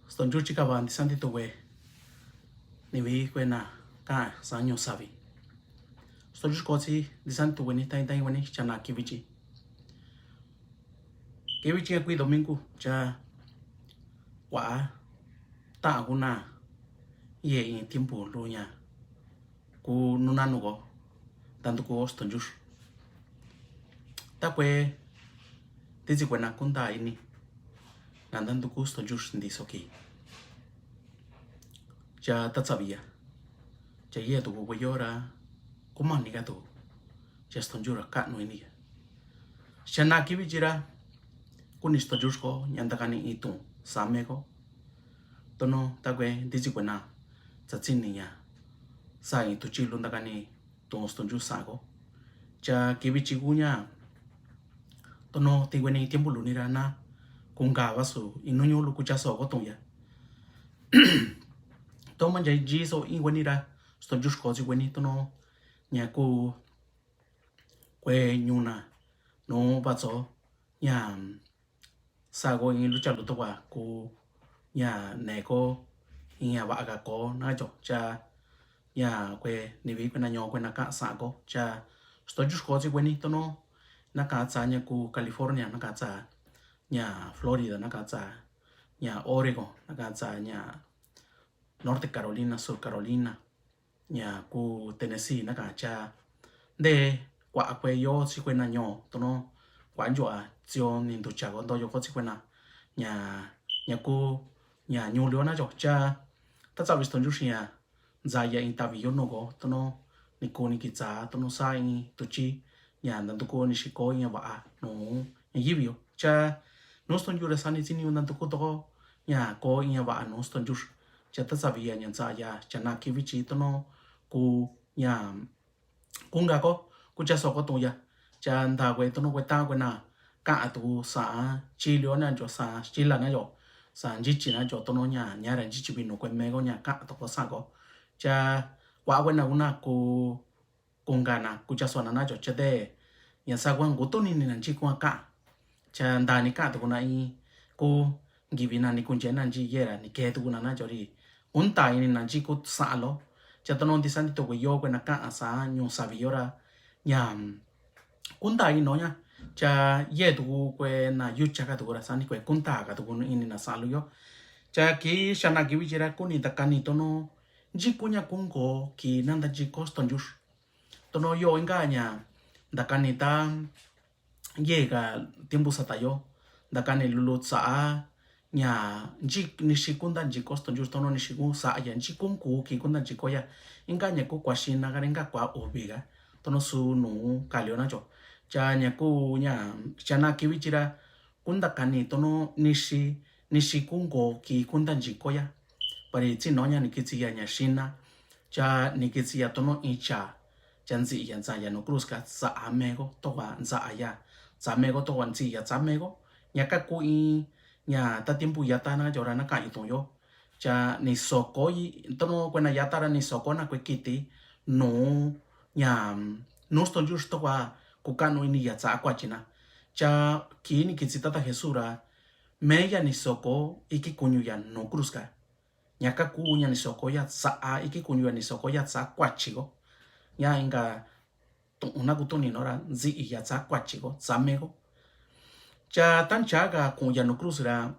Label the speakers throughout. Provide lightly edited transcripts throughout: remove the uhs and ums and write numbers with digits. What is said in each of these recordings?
Speaker 1: Stonju chika van di santi to we ni vi kwena ka sanyo savi. Stonju kosi di santi to we ni tai wani chana kivichi. Kivichi kui domingo cha wa ta kuna ye in tiempo lo nya ku nuna nugo tanto ko stonju. Ta kwe tizi kwena kunda ini nandandu ko stonju ndi soki. Cha tatsavia cha ye to go yora kuma ni gato cha stonjura ka no ini chana kivichira kuni stonjusko nyandakani itu samego tono tagwe dizi kwena tsatsini ya sa itu chi lundakani to stonju sago cha kivichi gunya tono tigweni tiempo lunira na kunga vasu inunyo lu kuchaso go tonya toma jai jiso ingwenira stonju kozi weni tono nyaku kwe nyuna no bazo nya sago in lucha lutowa ku nya neko nya waga ko na jo cha nya kwe nivi kwena nyo kwena ka sago cha stonju kozi weni tono naka tsa nya ku California naka tsa nya Florida naka tsa nya Oregon naka tsa nya Norte Carolina, Sur Carolina, nya ku Tennessee naka cha de kwa kwe yo si kwena nyo tono kwa njua tio ni ndu cha gondo yo ko si kwena nya ku nya nyu lyo na jo cha ta za wiston ju shia za ya interview no go tono ni ko ni kitsa tono sa ni tu chi nya ndan ko ni shi ko nya wa no nya yibyo cha no ston ju ra sa ni ti ni ndan ko to nya ko nya wa no ston ju cha ta za ya nya za ya cha na ki vi chi tono ku nya kunga ko ku cha so ko to ya cha nda kwe tono kwe ta kwe na ka tu sa chi lyo na jo sa chi la na jo sa ji chi na jo tono nya ran ji chi bi no kwe me go nya ka to ko sa go cha wa kwe na una ku kunga na ku cha so na jo cha de nya sa kwan go to ni nan chi kwa ka cha nda ni ka to na i ku gibi na ni kun je nan ji ye ra ni ke tu na jo ri un ta ni nan ji ku sa lo cha tono di san to kwe yo kwe na ka sa nyu sa vi yo ra nya kunta ino nya cha ye tu kwe na yu cha ka tu ra sani kwe kunta ka tu ini na salu yo cha ki shana ki wichira kuni takani tono ji kunya kungo ki nanda ji koston jus tono yo inga nya dakani ta ye ga tiempo sata yo dakani lulu sa nya ji nishikunda ji koston jus tono nishiku sa ya ji kunku ki kunda ji koya inga nya ku kwashina ga inga kwa obiga tono su no kaliona jo cha nya ku nya chana kivichira kunda kani tono nishi kungo ki kunda jikoya pari ti no nya nikitsi ya nya shina cha nikitsi ya tono incha chanzi ya za ya no cruz ka za amego to wa za aya za mego to wan ti ya za mego nya ka ku i nya ta tiempo ya ta na jora na ka ito yo cha ni soko i tono kwena ya ta ra ni soko na kwe kiti no nya no sto justo wa kukano ini ya tsa kwa china cha ki ni kitsita ta jesura me ya ni soko iki kunyu ya no cruzka nyaka ku nya ni soko ya tsa a iki kunyu ya ni soko ya tsa kwa chigo nya inga una kutuni nora zi ya tsa kwa chigo tsa mego cha tan chaga ku ya no cruzra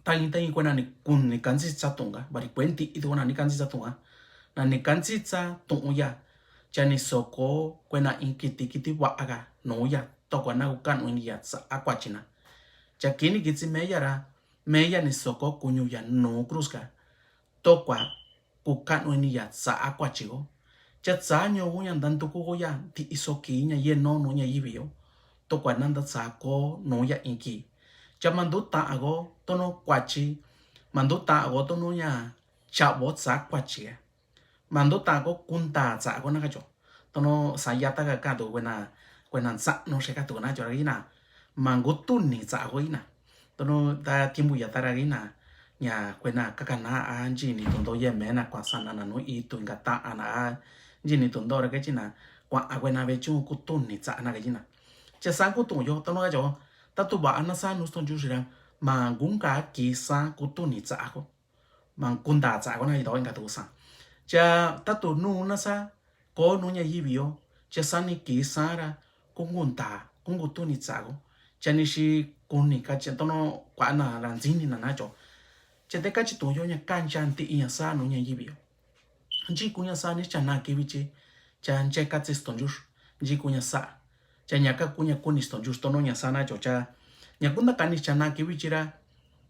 Speaker 1: tai kwena ni kun ni kanzi tsa tonga bari kwenti itu na ni kanzi tsa tonga na ni kanzi tsa tonga cha ni soko kwena inkiti wa aga no ya to kwa na ukan uni ya sa akwa china cha kini kitsi meya ni soko kunyu ya no cruzka to kwa ukan uni ya sa akwa chigo cha tsa nyo unya ndantu ko ya ti isoki nya ye no nya yibio to kwa nanda sa ko no ya inki cha mandu ta ago to no kwachi mandu ta ago to no nya cha bo sa kwachi mando tago kunta sa ko na ka jo tono sayata ka ka do kwena sa no se ka to na jo ina mango tunni sa ko ina tono ta tiempo ya tara ina nya kwena ka na anji ni tondo ye mena kwa sana na no i to ngata ana ji ni tondo ra ka china kwa kwena be chu ku tunni sa na ka ina che sa ko to yo tono ka jo ta tu ba ana sa no sto ju shira mà cũng cả kỳ sa của tôi nị trả có mà quân đà trả có này đó anh cả tôi sang cha ta tu nu na sa có nu nhà gì biểu cha sa ni kỳ sa ra cũng quân đà cũng của tôi nị trả có cha ni si con nị cả cha tôi nó quả na làm gì nị na cho cha te cả chỉ tôi yo nhà can cha ti nhà sa nu nhà gì biểu chỉ cũng nhà sa ni cha na cái vị trí cha anh chạy cắt ston jus chỉ cũng nhà sa cha nhà các cũng nhà con nị ston jus tôi nó nhà sa na cho cha nhà cũng đã can ni cha na cái vị trí ra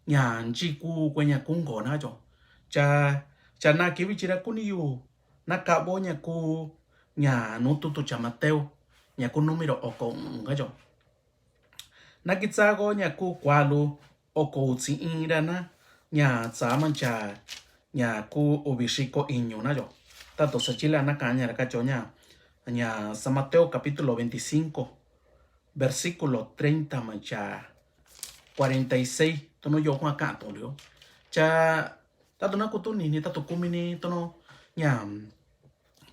Speaker 1: nhà chỉ cũng quay nhà cũng có na cho cha na cái vị trí ra cũng yêu na cả bộ nhà cô nhà nó tu cha Mateo nhà cô número ở con cái cho na cái cha có nhà cô qua lu ở cô chỉ in ra na nhà cha man cha nhà cô obisiko inyo na cho ta to sa chila na caña ra cho nhà San Mateo capítulo 25 versículo 30 man cha 46 to no yo qua cả to liu cha ta to na ko to ni ta to kumini to no nhà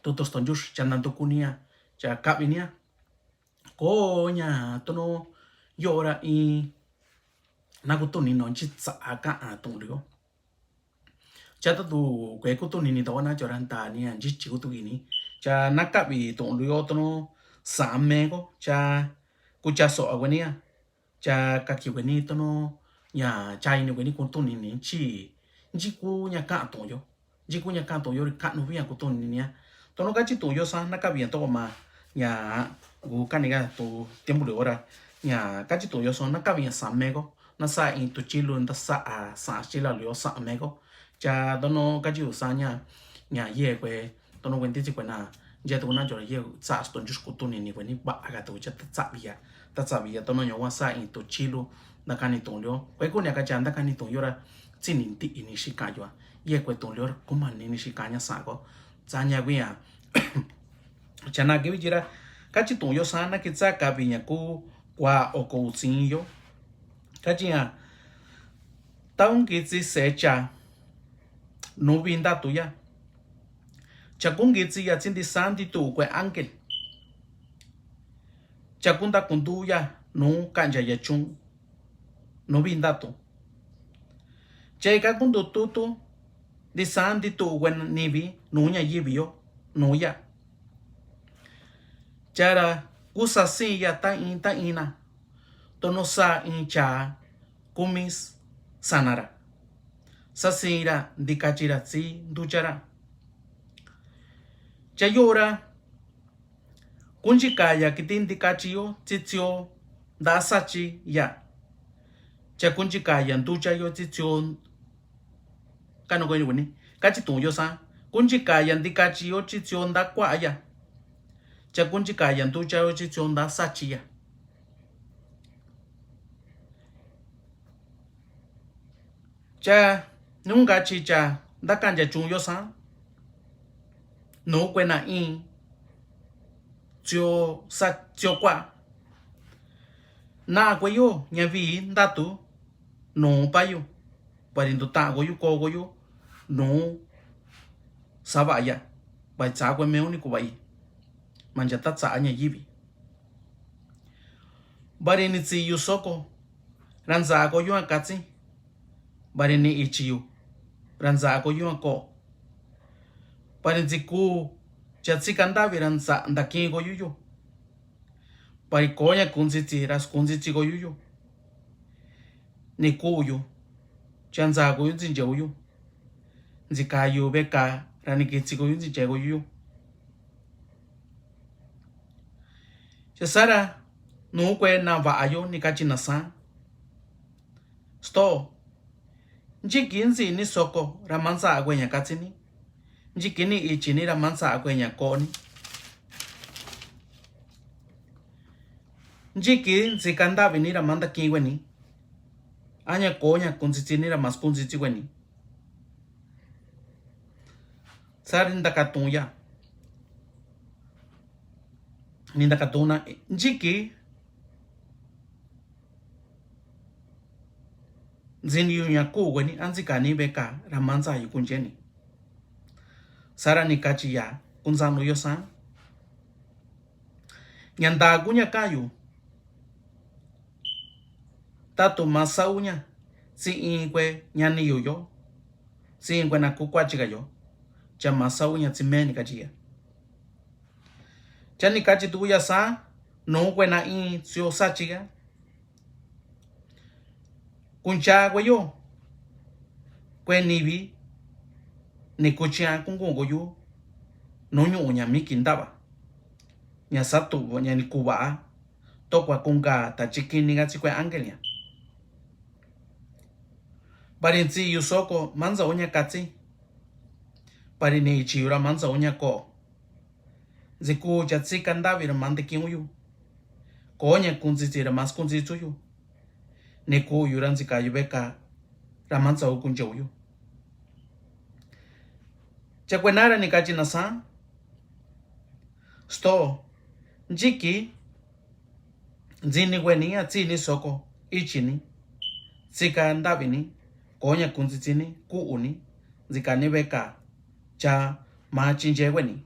Speaker 1: to ston jus cha nan to kunia cha kabinia ko nhà to no yo ra i na ko to ni no chi sa ka a to liu cha ta tu cái ko to ni to na cho ran ta ni an chi ko to ni cha na ka bi to liu to no sa me ko cha ku cha so a nia cha ka ki ni to no nhà trai nếu cái này con tôn này chỉ cô nhà cả tổ yo chỉ cô nhà cả tổ yo cả nó viên của tôn này nhá tôi nó cái chỉ tổ yo sang nó cái viên to mà nhà cô cái này cái tổ tiêm bù rồi nhà cái chỉ tổ yo sang nó cái viên sắm mấy có nó sai in tổ chỉ luôn nó sa chỉ là liệu sa mấy có cha tôi nó cái chỉ sang nhà ye cái tôi nó quên tiếc chỉ quên à giờ tôi nó cho là ye sa tôn just của tôn này quên đi bạ cái tổ chất tất cả bây giờ tôi nó nhớ qua sai in tổ chỉ luôn na kani tonglio kwe ko nya ka chanda kani tonglio ra chinin ti ini shikajwa ye kwe tonglio ko man ni shikanya sa ko chanya gwi ya chana ge bijira ka chi tonglio sa na ki cha ka bi nya ko kwa o ko chin yo ka chi ya taung ki chi se cha no bin da tu ya cha kung ki chi ya chin di san di tu kwe angel cha kung da kun tu ya no kanja ya chung no bin dato che ka kun tu di san di tu wen ni bi no nya yi bi yo no ya chara usa si ya ta ina to no sa in cha kumis sanara sa si ra di kachira si duchara cha yora kunji kaya kitin di kachiyo chitio da sachi ya cha kunji kaya ducha yo chitio kano ko ni ka chi tu yo sa kunji kaya di kachiyo chitio da kwa ya cha kunji kaya ducha yo chitio da sachi ya cha nunga chi cha da kanja chung yo sa no kwe na in chio sa chio kwa na kwe yo nya vi ndatu no pa yo parindo ta go yo no saba ya bai cha kwe me ni ko bai manja ta cha nya yibi bari ni tsi yu soko ranza go yo akatsi bari ni ichiyu ranza go yo ko bari ziku cha tsikanda viranza ndaki go yo bari konya kunziti ras kunziti go yo ni kuyo chanza go yunzi yo nzikayo beka rani kitsi go yunzi go yo sara no kwe na va ayo ni kachina sa sto njikinzi ni soko ramanza agwenya katsini njikini ichini ramanza agwenya koni njiki nzikanda vini ramanda kiweni anya konya kunzitini ramas kunziti weni sari ndakatunya nindakatuna njiki nziniyunya kuweni anzikani beka ramanza yikunjeni sara nikachi ya kunzano yosa nyanda gunya kayu tato masaunya si inkwe nyani yo si inkwe na kukwachiga yo cha masau nya tsimeni kachia chani kachi tu ya sa no kwe na in sio sachiga kuncha kwe yo kwe nibi ni kuchia kungongo yo no nyu nya miki ndaba nya sato nya ni kuba to kwa kunga ta chikini ga chikwe angelia barinzi yusoko manza onya katsi parine ichiura manza onya ko ziku jatsi kandavira mande kiuyu konya kunzitira mas kunzitsuyu neku yuranzi kayubeka ramanza okunjoyu chakwenara nikachina sa sto njiki nzini weni atsini soko ichini tsika ndavini konya kunzitsini kuuni zikanibeka cha machinje weni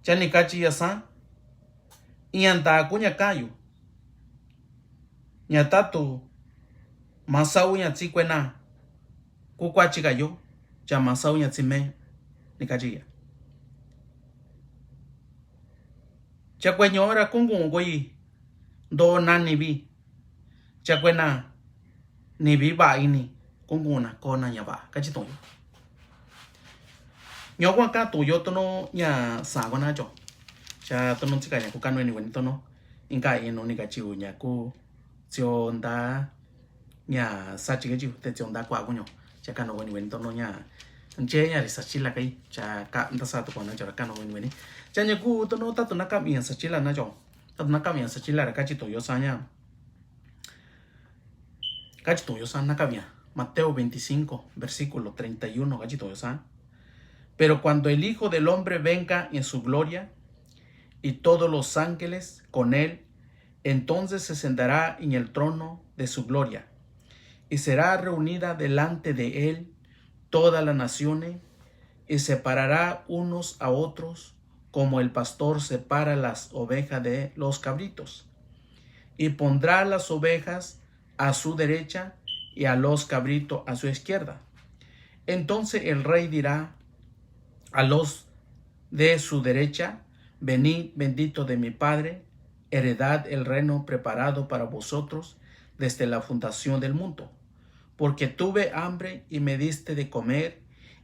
Speaker 1: chani kachi yasa ianta kunya kayu nyatatu masau nya tsikwena kukwachika yo cha masau nya tsime nikachia chakwenyora kungungoi ndo nanibi chakwena nibi ba ini kunguna kona nya ba kachitoyo nyokwa ka toyo tono nya sagona cho cha tono tsika nya kukano ni weni tono inka ino ni kachiu nya ku tionda nya sachi kachiu te tionda kwa kunyo cha kano weni tono nya nche nya risachila kai cha ka ndasa to kona cha kano weni cha nya ku tono ta tono ka mi sachila na cho ta tono ka mi sachila ra kachi toyo sanya kachi toyo san na kabia Mateo 25 versículo 31 kachi toyo san. Pero cuando el Hijo del Hombre venga en su gloria y todos los ángeles con él, entonces se sentará en el trono de su gloria y será reunida delante de él todas las naciones y separará unos a otros como el pastor separa las ovejas de los cabritos y pondrá las ovejas a su derecha y a los cabritos a su izquierda. Entonces el rey dirá a los de su derecha: venid, bendito de mi Padre, heredad el reino preparado para vosotros desde la fundación del mundo. Porque tuve hambre y me diste de comer,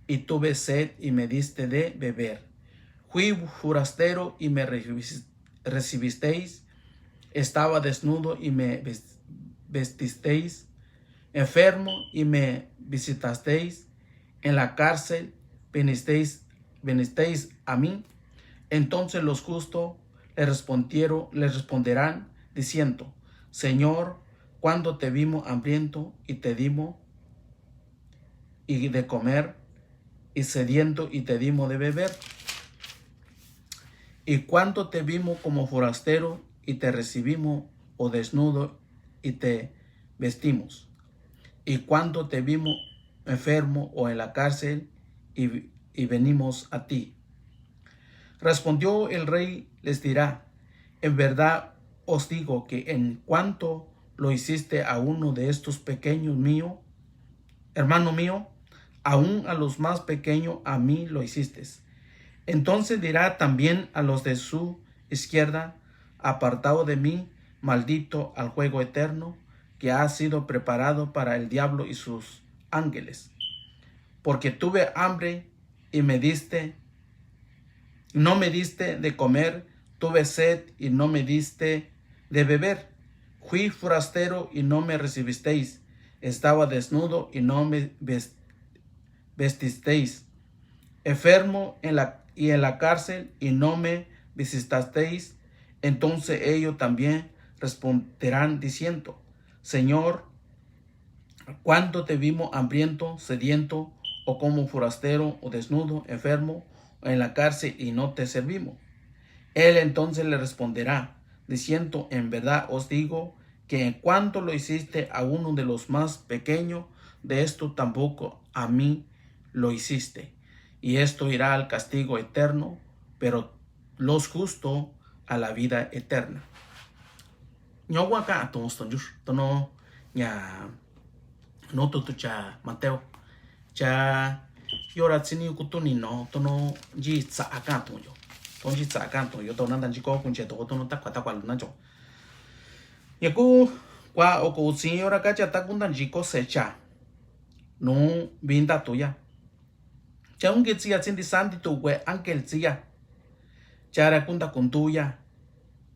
Speaker 1: y tuve sed y me diste de beber. Fui forastero y me recibisteis, estaba desnudo y me vestisteis, enfermo y me visitasteis, en la cárcel venisteis a mí. Entonces los justos le responderán diciendo: Señor, cuando te vimos hambriento y te dimos y de comer, y sediento y te dimos de beber? Y cuando te vimos como forastero y te recibimos, o desnudo y te vestimos? Y cuando te vimos enfermo o en la cárcel y venimos a ti? Respondió el rey, les dirá: en verdad os digo que en cuanto lo hiciste a uno de estos pequeños mío, hermano mío, aún a los más pequeños a mí lo hiciste. Entonces dirá también a los de su izquierda: apartado de mí, maldito, al juego eterno que ha sido preparado para el diablo y sus ángeles. Porque tuve hambre y no me diste de comer, tuve sed y no me diste de beber. Fui forastero y no me recibisteis, estaba desnudo y no me vestisteis, enfermo en la cárcel y no me visitasteis. Entonces ellos también responderán diciendo: Señor, ¿cuándo te vimos hambriento, sediento, o como forastero, o desnudo, enfermo, o en la cárcel y no te servimos? Él entonces le responderá diciendo: en verdad os digo que en cuanto lo hiciste a uno de los más pequeños de esto, tampoco a mí lo hiciste. Y esto irá al castigo eterno, pero los justos a la vida eterna. Nyogwa ka tono nhà nó tụt tụt cha Mateo cha yora chini kutuni no tono ji sa ka to yo ton ji sa ka to yo to nan ji ko kun che to no ta kwa na jo ya ku qua o ko sin yora ka cha ta kun dan ji ko se cha no binda to ya cha un ge ya chin di san di to we uncle ya cha ra kun ta kun tu ya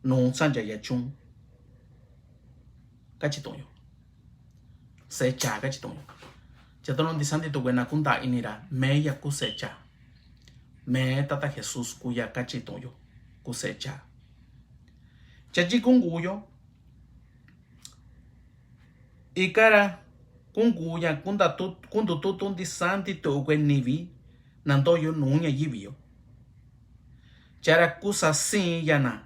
Speaker 1: no san ja ya chung ka chi to yo se cha ka chi to yo cha to no di san di to we na kun ta inira me ya ku se cha me tata Jesus ku ya ka chi to yo ku se cha cha ji kun gu yo ikara kungu ya kunda tu kundu tu tundi santi to gwe nivi nando yo nunya yibio chara kusa sin yana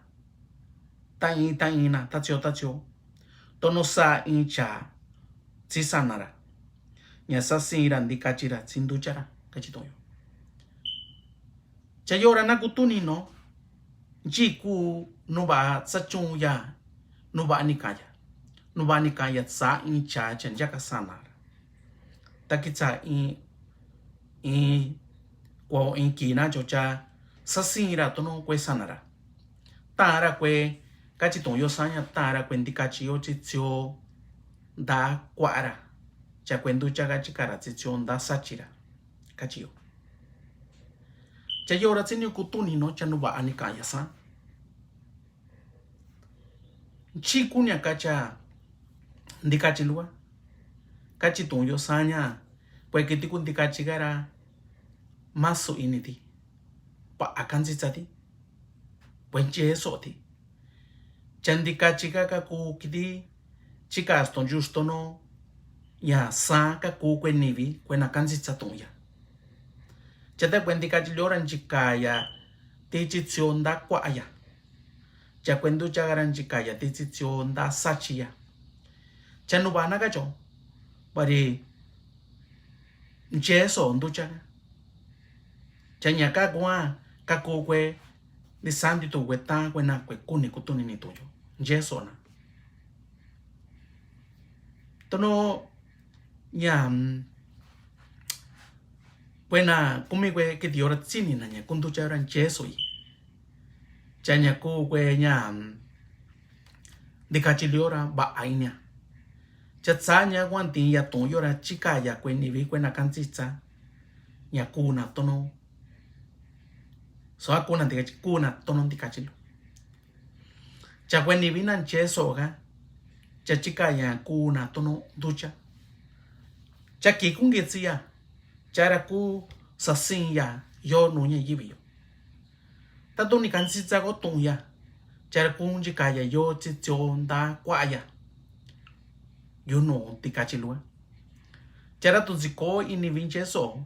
Speaker 1: tai na tachio tono sa incha chisanara nya sa sin randi kachira sindu chara kachitoyo chayora na kutuni no jiku no ba sachung ya no ba nikaya nubani kaya sa in cha chanja ka sanar takitsa in ko in kina jocha sasira tono kwe sanara tara kwe kachi ton yo sanya tara kwe ndikachi yo chitio da kwara cha kwendu chaga chikara chitio da sachira kachi yo cha yora tsini kutuni no cha nuba anikaya sa chikunya kacha ndikachilua kachi tonyo sanya kwa kiti kundikachigara maso initi pa akanzi tsati wenche soti chandikachiga ka ku kiti chika ston justo no ya sa ka ku kwe nivi kwe na kanzi tsatonya chata kwendikachilora njikaya techi tsionda kwa aya cha kwendu chagara njikaya techi tsionda sachiya chanubana ka cho bari ncheso nducha chanya ka kwa ka ko kwe ni sandi to weta kwe na kwe kuni kutuni ni toyo ncheso na tono nyam kwena kumi kwe ke diora tsini na nya kunducha ran ncheso yi chanya ko kwe nyam dikachiliora ba ainya chatsanya wanti ya ton yora chika ya kweni vi kwena kanzitsa nya kuna tono so akuna ndika kuna tono ndikachilo cha kweni vi nan cheso ga cha chika ya kuna tono ducha cha kikungetsi ya chara ku sasin ya yo nunya yibio tato ni kanzitsa go ton ya chara kunji kaya yo chichonda kwaya yo no tikachilua chara tuziko ini vinche so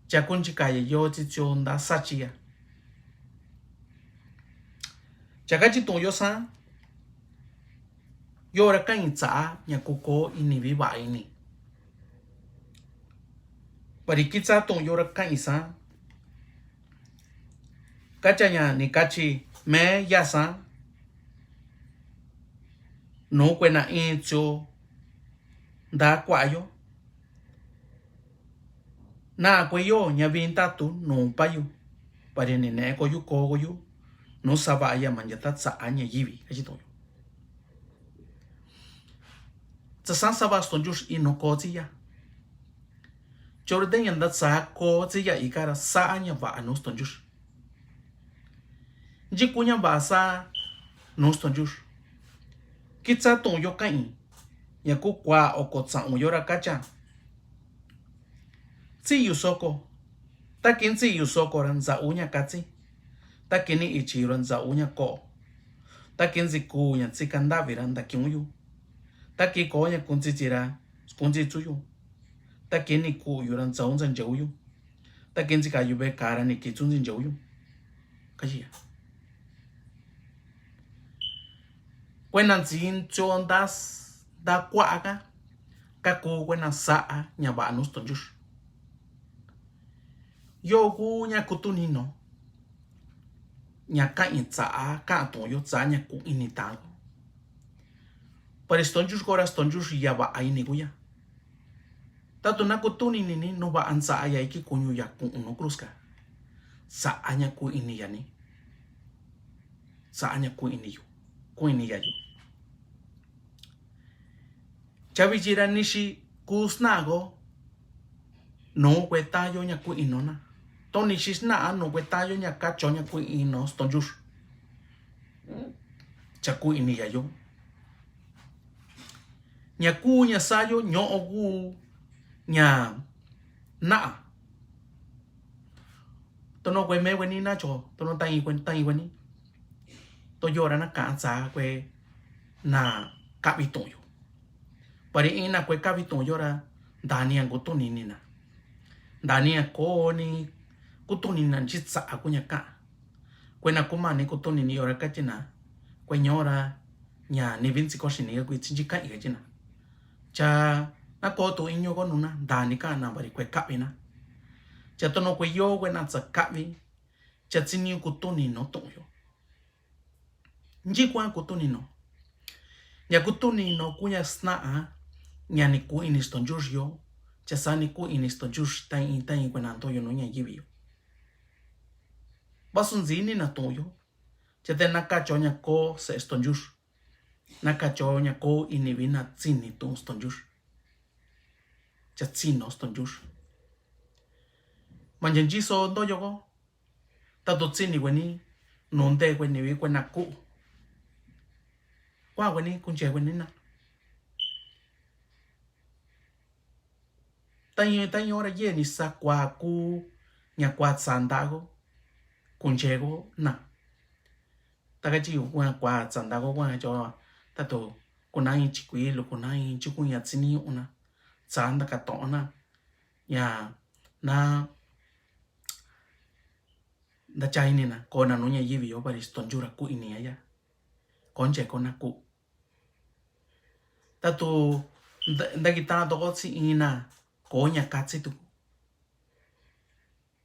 Speaker 1: cha kunjikaya yo chichonda sachia chakachi to yo sa yo ra kan tsa nya kuko ini vi ba ini parikitsa to yo ra kan sa kachanya ni kachi me yasa no kwena incho da kwayo na kwayo nya vinta tu no payo pare ne ko yu no saba ya manjata tsa anya yivi ajito tsa saba stonjus ino kotia Jordan yanda tsa kotia ikara sa anya va no stonjus jikunya ba sa no stonjus kitsa ton yo kai ya ku kwa okotsa uyora kacha tsi yusoko takin tsi yusoko ran za unya katsi takini ichi ran za unya ko takin ziku nya tsikanda viranda kyuyu taki ko nya kunzi jira kunzi tsuyu takini ku yuran za unzan jauyu takin zika yube kara ni kitsunzin jauyu kajiya kwenan zin chondas da kwaka kako kwena saa nya ba anus tonjus yo ku nya kutunino nya ka insa ka to yo tsa nya ku inita Para stonjus kora stonjus ya ba ai ni kuya. Tatu na kutuni nini no ba ansa aya iki kunyu ya kun uno cruz ka. Saanya ku ini ya ni. Saanya ku ini yu. Ku ini ya yu. Chavi jira nishi kusnago no kwetayo nya ku inona. Toni shisna no kwetayo nya kacho nya ku ino stonjus. Chaku ini ya yu. Nya ku nya sayo nyo ogu nya na. Tono kwe me weni na cho. Tono tangi weni. To yora na kansa kwe na kapiton yo. Pari ina kwe kapiton yora dania gutoni nina. Dania ko ni gutoni na jitsa aku nya ka. Kwe na kuma ni gutoni ni yora kachina. Kwe nyora nya ni vinci koshi ni kwe tsinjika iga jina. Cha na ko to inyo ko nuna dani ka na bari kwe kapina. Cha tono kwe yo kwe na tsa kapi. Cha tsini gutoni no to yo. Nji kwa kutuni no. Nya kutuni no kunya snaa. Nya ni ku inistonjus yo. Cha sa ni ku inistonjus tai kwa nanto yo no nya yibi yo. Basun zini na to yo. Cha te nakacho nya ko se estonjus. Nakacho nya ko inibina tsini to stonjus. Cha tsino stonjus. Manjanji so do yo go. Tato tsini weni. Nonde weni vi kwa naku. Qua weni kunche weni na. Tay ora ye ni sa kwa ku nya kwa sandago kunche go na. Tagachi kwa sandago kwa cho tato kunai chikui lo kunai chikunya tsini una sanda ka tona ya na da chaini na kona no nya yibi yo pari stonjura ku ini ya. Konche kona ku. Tato ndagita dogo si ina konya katsi tu.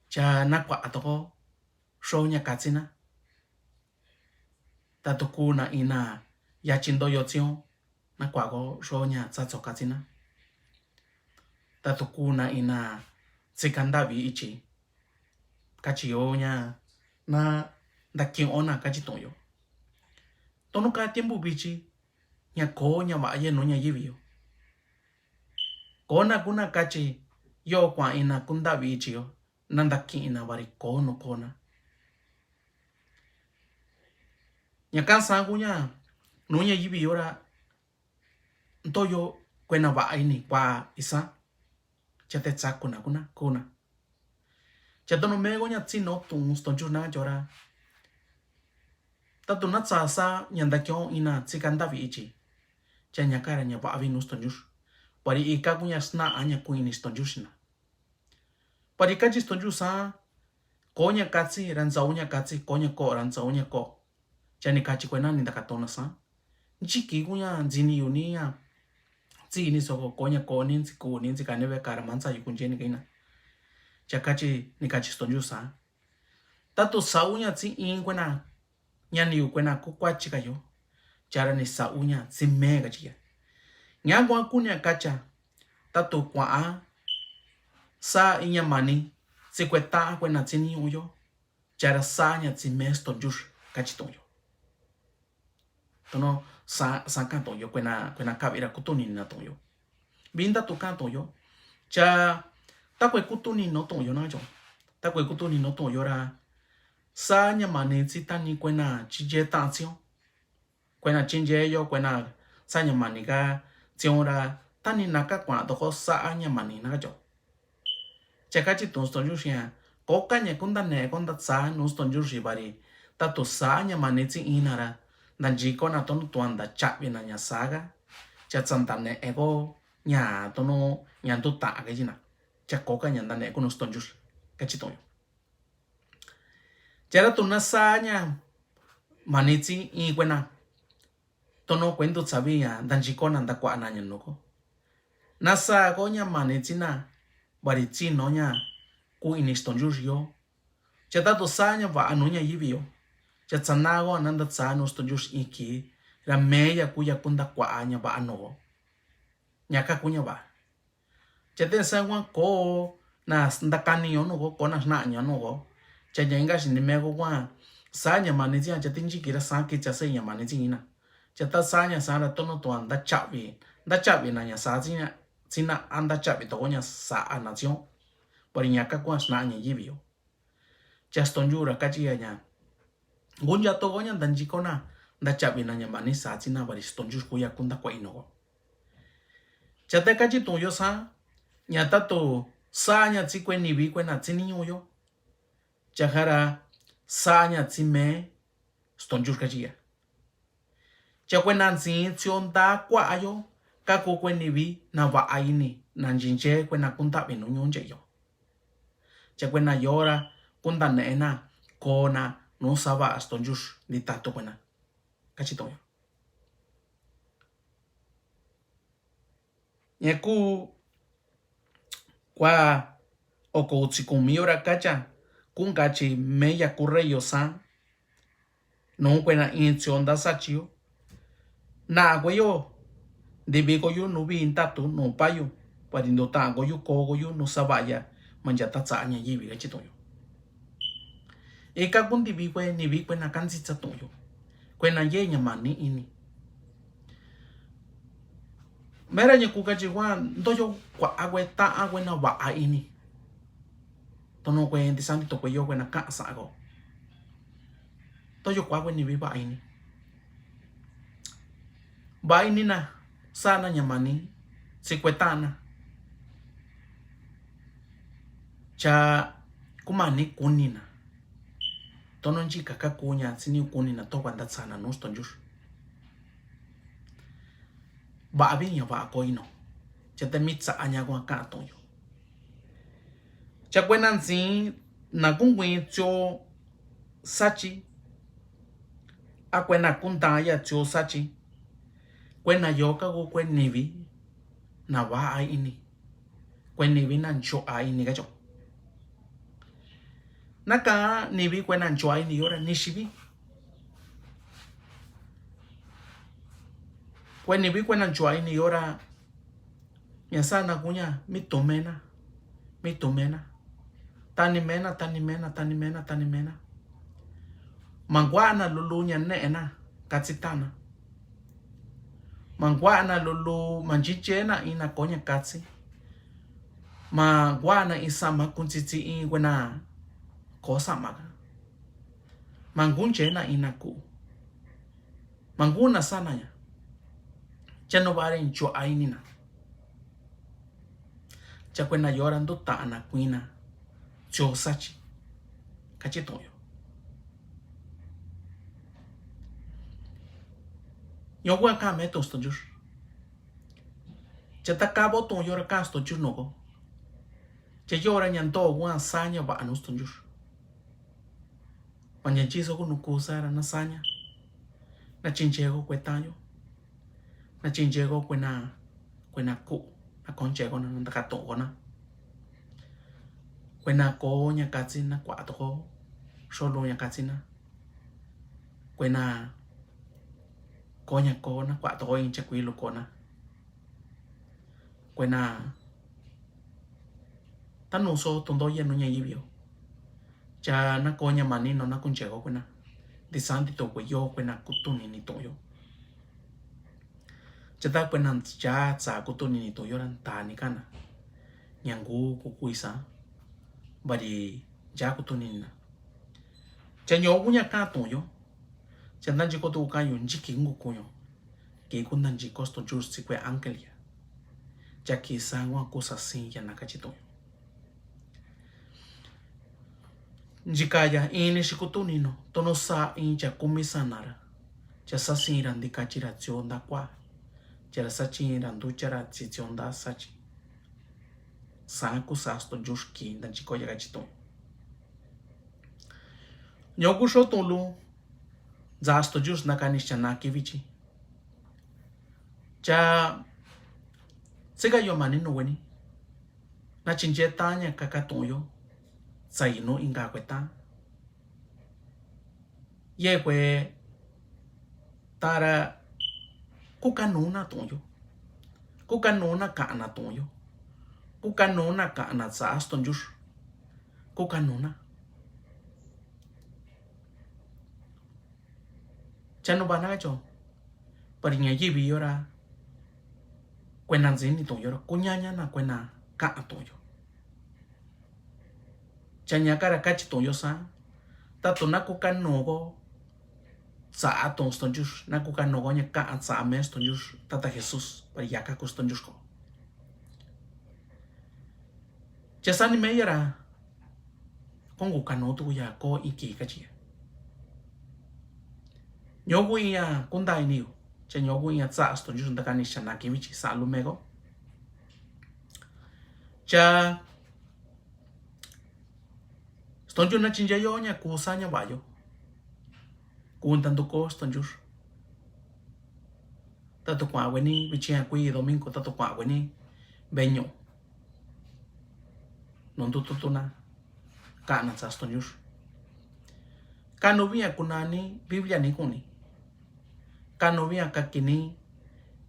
Speaker 1: Cha nakwa atoko shonya katsina. Tato kuna ina yachindo yotio nakwa go shonya tsatso katsina. Tato kuna ina tsikandabi ichi. Kachi onya na dakin ona kachi toyo. Tono ka tiempo bichi. Nya ko nya ba ye no nya yibi yo. Kona kuna kachi yo kwa ina kunda bichi yo. Nanda ki ina bari ko no kona. Nya kansa kunya no nya yibi yo ra. Nto yo kwena ba ini kwa isa. Chate tsa kuna. Chato no mego nya tsino tung stonchu na jora. Tato na tsa sa nyanda kyo ina tsikanda bichi. Cha nyakara nya ba avinu stonjus. Pari ika kunya sna anya kuini stonjus na. Pari kaji stonjus sa konya katsi ranzau nya katsi konya ko ranzau nya ko. Cha ni kachi kwena ni dakatona sa. Nchiki kunya zini yuni ya. Tsi ni soko konya ko ninzi ku ninzi kaneve karamansa yukunje ni kaina. Cha kachi ni kachi stonjus sa. Tato sa unya tsi in kwena nyani yu kwena kukwachi kayo. Chara ni sa unya tsi mega chiya. Nya kwa kunya kacha. Tato kwa a. Sa inya mani. Tsi kweta kwena tsini uyo. Chara sa nya tsi me stonjus kachi toyo. Tono sa kanto yo kwena kabira kutuni na toyo. Binda tu kanto yo. Cha takwe kutuni no toyo na jo. Takwe kutuni no toyo ra. Sa nya mani tsi tani kwena chije tansio. Kwena chinje yo kwena sa nya mani ka tion ra. Tani naka kwa toko sa nya mani na jo. Chakachi ton stonjus ya. Koka nya kunda ne konda sa no stonjus bari. Tato sa nya mani tsi ina ra. Nanjiko na tono tuanda chapi na nya saga. Cha tsantane ego nya tono nyantu ta aga jina. Cha koka nyandane ego no stonjus. Kachitoyo. Chara tuna sa nya manitsi i kwena. Tono kwento sabia nanjiko nanda kwa ananya noko. Nasa go nya manitsi na baritsi no nya ku ini stonjus yo. Cha tato sa nya va ano nya yibi yo. Cha tsanago ananda tsa no stonjus iki. ra me ya ku ya kunda kwa nya ba no nya ka kunya ba cha te sa wa ko na ndakani yo no ko na nya no ko cha nyenga shin me ko kwa sa nya ma ni cha tinji ki ra sa ki cha se nya ma ni ji na cha ta sa nya sa ra to no to anda cha vi na nya sa ji nya sina anda cha vi to nya sa ana cio por nya ka kwa na nya yi bio cha ston ju ra ka ji nya gun ya to go nya dan ji ko na nda cha vi na nya ma ni sa ji na ba ri ston ju ko ya kunda kwa ino ko cha te ka ji to yo sa nya ta to sa nya chi kwen ni vi kwen na chi ni yo cha hara sa nya chi me ston ju ka ji ya cha kwen nan si chion ta kwa ayo ka ko kwen ni vi na va ai ni nan jin che kwen na kun ta bi no nyon je yo cha kwen na yora kun ta ne na ko na no sa va ston ju ni ta to kwen na ka chi to yo ye ku kwa o ko chi ku mi ora ka cha kun ka chi me ya ku re yo sa no kwen na in chion da sa chi yo na go yo de be go yo no bi in ta tu no pa yo pa din do ta go yo ko go yo no sa va ya man ya ta cha nya yi bi ga chi to yo e ka kun di bi kwen ni bi kwen na kan si cha to yo kwen na ye nya ma ni ini mera nya ku ka chi wa do yo kwa agwe ta agwe na va a ini to no kwen ti san to kwen yo kwen na ka sa go to yo kwa kwen ni bi ba ini ba ini na sana nyamani sikwetana cha kumani kunina tono nji kaka kunya sini kunina to kwanda sana no stonjus ba abi nya ba ko ino cha te mitsa anya kwa ka to yo cha kwenan si na kungwe cho sachi akwena kunta ya cho sachi kwen na yo ka go kwen nivi na wa ai ini kwen nivi nan cho ai ini ga cho naka nivi kwen nan cho ai ni yora nishibi kwen nivi kwen nan cho ai ni yora ya sana kunya mitomena tani mena mangwana lulunya neena katsitana mangwana lulu manjichena ina konya katsi mangwana isama kuntsitsi i wena kosama mangunchena ina ku manguna sana ya chano bare ncho ainina chakwena yora ndo taana kuina cho sachi kachitoyo yo gua ka me to stojur chata kabo to yora ka stojur nogo che yora nyanto gua sanya ba anu stojur panyanchi so ku kusara na sanya na chinchego kwetayo na chinchego kwena ku na conchego na ndakato gona kwena ko nyakatsi na kwa to solo nyakatsi na kwena konya kona kwa to incha kwilo kona kwena tanu so tondo ya no nyayibio cha na konya manino na kunchego kwena de santi to yo kwena kutuni ni toyo chata kwena cha sa kutuni ni toyo ran tani kana nyangu kukuisa bari ja kutuni na chanyo kunya ka toyo chandan jiko to kayo njiki ngukuyo ke kundan jiko sto justi kwe ankelia jaki sangwa kosa sin ya nakachito njikaya ine shikutuni no tono sa incha kumisanara cha sasin randi kachira chonda kwa cha sachi randu chara chichonda sachi saku sasto juski dan jiko ya kachito nyoku shotolu zasto jus na kanisha na kivichi cha sega yo manino weni na chinje tanya kakatoyo saino inga kweta ye kwe tara Cú cá nú na tụng yo. Cú cá nú na cả na tụng yo. Cú cá nú na cả na xã ston jus. Cú cá nú na. Cha no van a cho. Pero nhà gì bị yo ra. Quen ăn gì ni tụng yo. Cú nhá na quen na cả tụng yo. Cha nhà cara cachi tụng yo sa. Ta tụng na cú cá nú go. Sa tong ston jus na ku kan nogonya ka at sa ames ston jus tata Jesus para yaka ku ston jus ko. Chasani me yara kongu kano tu ya ko iki ka chi. Nyogu ya kundai niu. Cha nyogu ya sa ston jus ndaka ni shana ki wichi sa lumego. Cha ston jus na chinja yo nya ku sa nya ba yo. Cuốn tanto costo en jus. Tato qua weni vicina qui domingo tato qua weni begno. Non tutto na kana sa sto jus. Kano via kunani Biblia ni kuni. Kano via kakini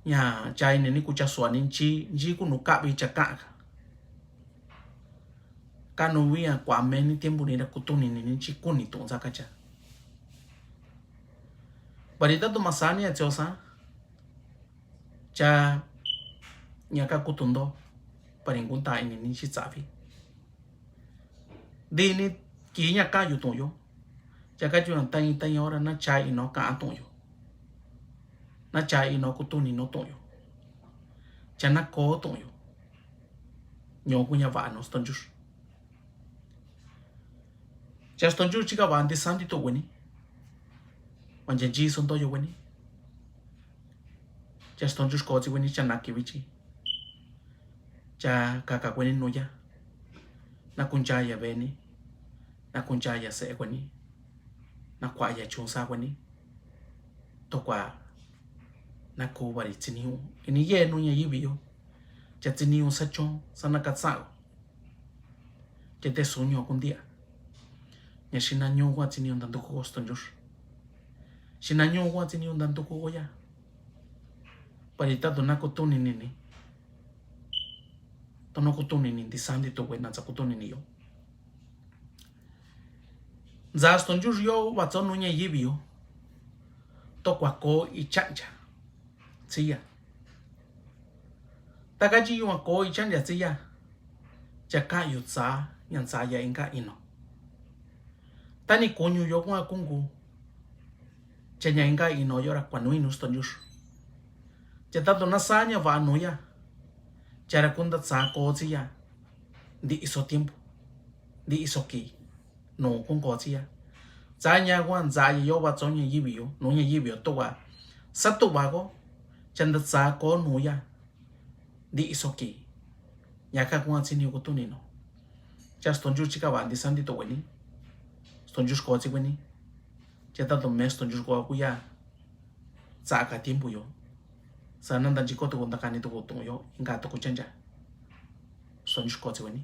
Speaker 1: nya chai ni kucha swani chi ji kunu ka bi chaka. Kano via kwa meni tiempo ni da kutuni ni chi kuni to zakacha. Barita tu masani ya chosa cha nyaka kutundo paringunta ini ni shitsavi dini ki nyaka yuto yo cha ka ju tan tan ora na chai no ka ato yo na chai no kutuni no to yo cha na ko to yo nyo kunya va no stonjus cha stonjus chika va ante santi to weni Wanjan ji son to yo weni. Cha ston jus ko ji weni cha naki wichi. Cha kaka weni no ya. Na kuncha ya beni. Na kuncha ya se weni. Na kwa ya chunsa weni. To kwa na ko bari tiniu. Ini ye no ya yibi yo. Cha tiniu sa chon sa na katsao. Cha te sonyo kun dia. Nya shina nyo wa tiniu ndandu ko ston jus. Sinanyo wa tini undan to ko ya. Parita do na kutuni nini. To no kutuni ni disandi to we na za kutuni ni yo. Za ston jus yo wa to no nya yibi yo. To kwa ko I chanja. Tsiya. Takaji yo ko I chanja tsiya. Chaka yo tsa yan tsa ya inga ino. Tani konyu yo kwa kungu. Chanya inga ino yora kwa nui nuston jus. Chatato nasanya va anoya. Chara kunda tsa kozi ya. Di iso tiempo. Di iso ki. No kung kozi ya. Zanya guan zaya yo wa zonya yibiyo. Nonya yibiyo towa. Sato bago. Chanda tsa ko noya. Di iso ki. Nyaka guan sini kutuni no. Cha ston jus chika wa disandi to weni. Ston jus kozi weni. Chata to mesto jus ko akuya sa ka tiempo yo sa nan dan jiko to konta kani to yo inga to kuchanja son jus ko weni